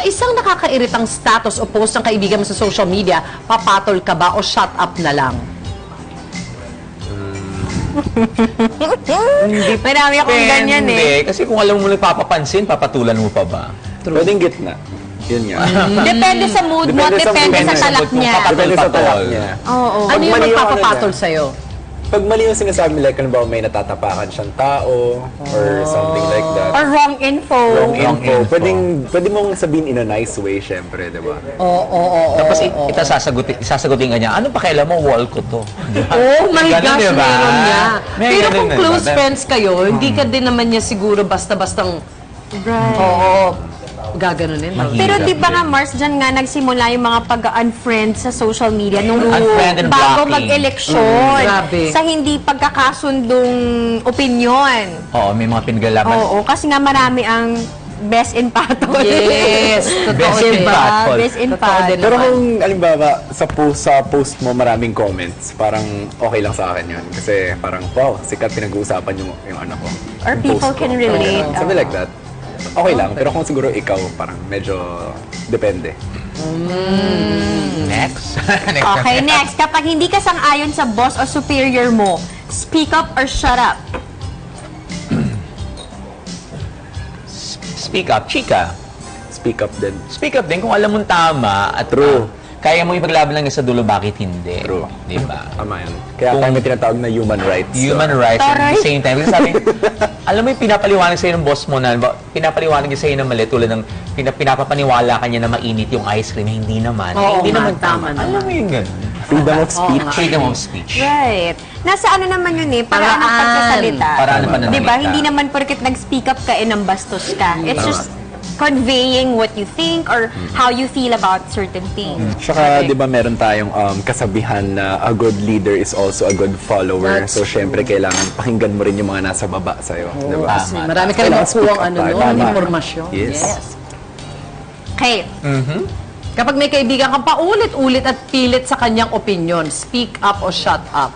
isang nakakairitang status o post ng kaibigan mo sa social media, papatol ka ba o shut up na lang? Marami akong ganyan eh. Kasi kung alam mo nagpapapansin, papatulan mo pa ba? Pwedeng gitna. Yun nga. Depende sa mood mo, depende sa talak niya. Depende sa talak niya. Oo. Ano yung magpapapatol sa'yo? Pag mali yung sinasabi, like, halimbawa may natatapakan siyang tao or something like that. Or wrong info. Wrong info. Pwede mong sabihin in a nice way, syempre, di ba? Oo. Tapos sasagutin ka niya, ano pakialam mo, wall ko to. Oh my Ganun, gosh, diba? meron niya. May Pero ganun kung na, close diba? friends kayo, hindi ka din naman niya siguro basta-bastang, Right. oo, gaganunin. Pero di ba nga, Mars, dyan nga nagsimula yung mga pag-unfriend sa social media nung Unfriend and bago blocking. mag-eleksyon. Grabe. Sa hindi pagkakasundong opinyon. Oo, may mga pinaglalaban. Oo, kasi nga marami ang best in patol. Yes, totoo Best in din. patol. Best in Totoo patol. din. Pero kung, alimbawa, sa post mo maraming comments, parang okay lang sa akin yun. Kasi parang, wow, sikat pinag-uusapan yung ano ko. Or yung people post can ko. relate. Something like that. Okay lang, pero kung siguro ikaw, parang medyo depende. Next. Okay, next. Kapag hindi ka sang-ayon sa boss o superior mo, speak up or shut up. Speak up, chika. Speak up din. Speak up din kung alam mong tama at True. kaya mo ipaglaban lang sa dulo, bakit hindi? True. Diba? Tama yan. Kaya tayo may tinatawag na human rights. Human rights at Taray. the same time. Kasi sabi, alam mo yung pinapaliwanag sa'yo ng boss mo na, pinapaliwanag niya sa'yo ng mali, tulad ng pinapapaniwala ka niya na mainit yung ice cream, hindi naman. Oo hindi nga, naman tama tama. Alam mo yung gano'n. Freedom of speech. Freedom of speech. Right. Nasa ano naman yun eh, paraan ng Paraan. pagsasalita. Paraan ng pananalita. Diba? Hindi naman porket nag-speak up ka, ng bastos ka. It's just conveying what you think or how you feel about certain things. Tsaka, di ba, meron tayong kasabihan na a good leader is also a good follower. So, syempre, kailangan pakinggan mo rin yung mga nasa baba sa'yo. Di ba? Kasi marami ka Kailangan naman kuwang speak up ano, tayo. no? Tama. Impormasyon. Yes. Okay. Kapag may kaibigan ka paulit-ulit at pilit sa kanyang opinion, speak up o shut up.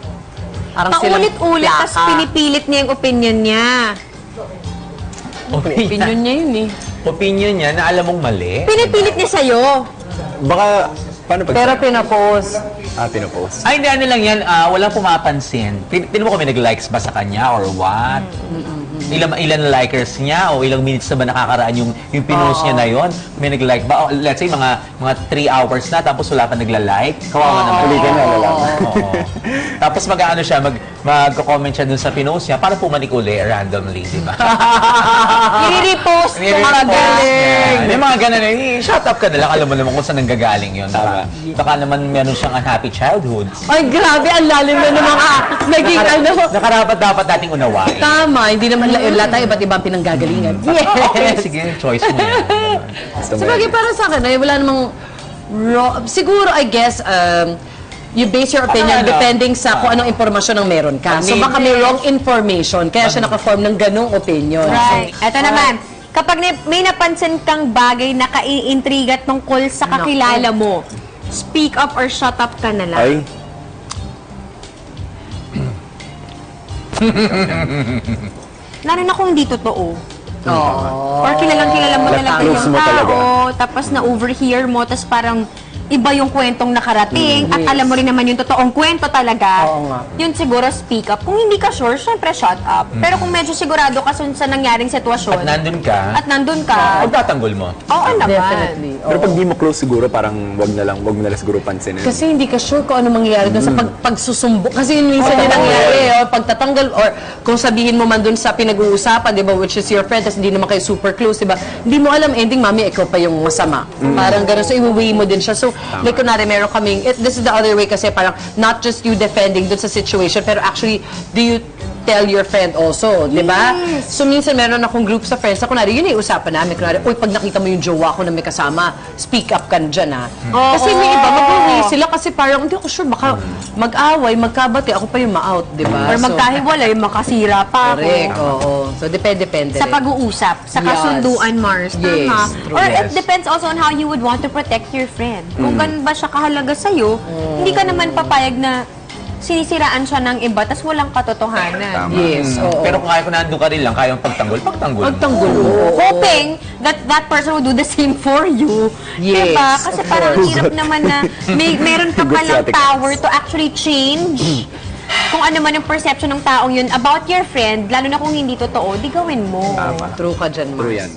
Parang silang Paulit-ulit, plaka. tapos pinipilit niya yung opinion niya. Opinion niya yun eh. Opinion niya na alam mong mali. Pinipilit niya sa'yo. Baka, paano pag... Pero pinapost. pinopost. Ay, hindi, ano lang yan, walang pumapansin. Tignan mo kung may nag-likes ba sa kanya or what? Ilan likers niya o ilang minutes na ba nakakaraan yung pinost niya na yon? May nag-like ba? O, let's say, mga 3 hours na tapos wala pa nagla-like. Kawawa naman. Huli ka na, lalaman. Oo. Tapos mag-ano siya, mag-comment siya dun sa pinost niya para pumanik uli randomly, di ba? I-repost ko Mga mga galing. May mga ganun eh. Shut up ka na lang. Alam mo naman kung saan nanggagaling yun. Tama. Baka naman meron siyang unhappy childhood. Ay, grabe, ang lalim na naman naging ano. Nakarapat dapat nating unawain. Tama, hindi naman lahat tayo, iba't ibang pinanggagalingan. Okay, Yes. sige, choice mo yan. Sabagay, para sa akin, ay wala namang siguro, I guess, you base your opinion Ano? depending sa kung anong impormasyon ang meron ka. So baka may wrong information, kaya siya naka-form ng ganong opinion. Right. Ito naman, kapag may napansin kang bagay na kaiintriga tungkol sa kakilala mo, speak up or shut up ka na lang. Ay, Lalo na kung hindi totoo. Oh. Or kilalang kilala mo na lang Close yung mo talaga. tao, tapos na-overhear mo, tapos parang iba yung kwentong nakarating, at alam mo rin naman yung totoong kwento talaga, Oo nga. yun siguro speak up. Kung hindi ka sure, syempre shut up. Pero kung medyo sigurado ka sa nangyaring sitwasyon, At nandun ka, magtatanggol mo. oo naman. Definitely. pero pag di mo close siguro, parang wag mo na lang siguro pansinin. Kasi hindi ka sure kung ano mangyayari doon sa pagsusumbo. Kasi yun minsan yung nangyayari, or pagtatanggal, or kung sabihin mo man doon sa pinag-uusapan, di ba, which is your friend, tapos hindi naman kayo super close, di ba? Hindi mo alam, ending, mami, ikaw pa yung masama. Parang gano'n. So, i-weigh mo din siya. So, like, kunwari, meron kaming, this is the other way kasi parang not just you defending doon sa situation, pero actually, do you tell your friend also, di ba? So, minsan meron akong group sa friends na kunwari, yun yung usapan namin. Kunwari, uy, pag nakita mo yung jowa ko na may kasama, speak up ka na dyan, ha? Kasi may iba, mag-uwi sila kasi parang, hindi ako sure, baka mag-away, magkabati, ako pa yung ma-out, di ba? Or magkahiwalay, makasira pa ako. Correct, oo. So, depende Sa rin. pag-uusap, sa Yes. kasunduan, Mars. Yes, Tama. true. Or it Yes. depends also on how you would want to protect your friend. Kung ganun ba siya kahalaga sa'yo, hindi ka naman papayag na sinisiraan siya ng iba, tas walang katotohanan. Tama. Yes, oo. Pero kung kaya ko nandun ka rin lang, kaya mong pagtanggol mo. Pagtanggol mo. Hoping that that person will do the same for you. Yes, Diba? Kasi of parang course. hirap naman na meron ka Good palang sa ating power to actually change kung ano man yung perception ng taong yun about your friend, lalo na kung hindi totoo, di gawin mo. Tama. True ka dyan, Mars. True yan.